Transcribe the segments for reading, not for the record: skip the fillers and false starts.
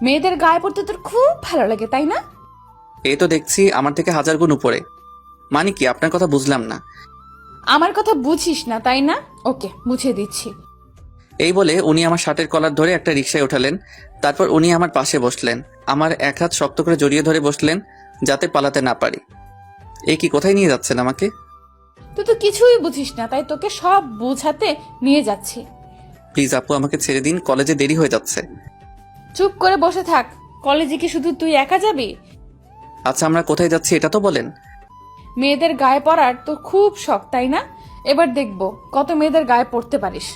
মেয়েদের গায়ে পড়তে তোর খুব ভালো লাগে তাই না? এই তো দেখছি আমার থেকে হাজার গুণ উপরে। মানে কি, আপনার কথা বুঝলাম না। আমার কথা বুঝিস না তাই না? ওকে, বুঝিয়ে দিচ্ছি। এই বলে উনি আমার শার্টের কলার ধরে একটা রিকশায় ওঠালেন। তারপর উনি আমার পাশে বসলেন, আমার এক হাত শক্ত করে জড়িয়ে ধরে বসলেন যাতে পালাতে না পারি। এই কি, কোথায় নিয়ে যাচ্ছেন আমাকে? তুই তো কিছুই বুঝিস না, তাই তোকে সব বোঝাতে নিয়ে যাচ্ছি। প্লিজ আপু, আমাকে ছেড়ে দিন, কলেজে দেরি হয়ে যাচ্ছে। চুপ করে বসে থাক। কলেজে কি শুধু তুই একা যাবি? আচ্ছা, আমরা কোথায় যাচ্ছি এটা তো বলেন। মেয়েদের গায়ে পড়ার তোর খুব শখ তাই না? এবার দেখবো কত মেয়েদের গায়ে পড়তে পারিস।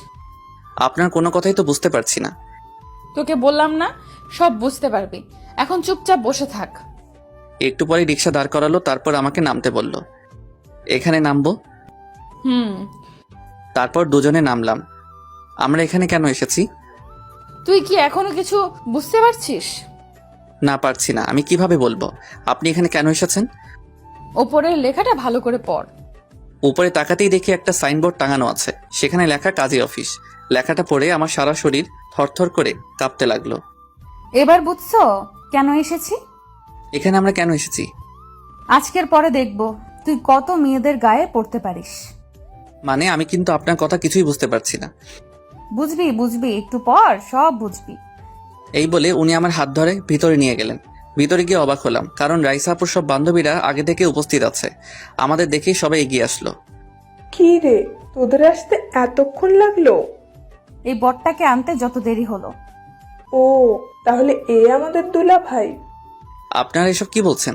আপনার কোনো কথাই তো বুঝতে পারছি না। তোকে বললাম না, সব বুঝতে পারবি। এখন চুপচাপ বসে থাক। একটু পরে রিক্সা দাঁড় করালো, তারপর আমাকে নামতে বলল। এখানে নামবো? হুম। তারপর দুজনে নামলাম। আমরা এখানে কেন এসেছি? তুই কি এখনো কিছু বুঝতে পারছিস? না, পারছি না। আমি কিভাবে বলবো আপনি এখানে কেন এসেছেন? ওপরের লেখাটা ভালো করে পড়। উপরে তাকাতেই দেখি একটা সাইনবোর্ড টাঙানো আছে, সেখানে লেখা কাজী অফিস। লেখাটা পড়ে আমার সারা শরীর থরথর করে কাঁপতে লাগলো। এবার বুঝছো কেন এসেছি? এখানে আমরা কেন এসেছি? আজকের পরে দেখব তুই কত মেয়েদের গায়ে পড়তে পারিস। মানে আমি কিন্তু আপনার কথা কিছুই বুঝতে পারছি না। বুঝবি বুঝবি, একটু পর সব বুঝবি। এই বলে উনি আমার হাত ধরে ভিতরে নিয়ে গেলেন। ভিতরে গিয়ে অবাক হলাম, কারণ রাইসাপুর সব বান্ধবীরা আগে থেকে উপস্থিত আছে। আমাদের দেখেই সবাই এগিয়ে আসলো। কি রে, তোদের আসতে এতক্ষণ লাগলো? এই বরটাকে আনতে যত দেরি হলো। ও, তাহলে এ আমাদের দুলা ভাই? আপনারা এসব কি বলছেন?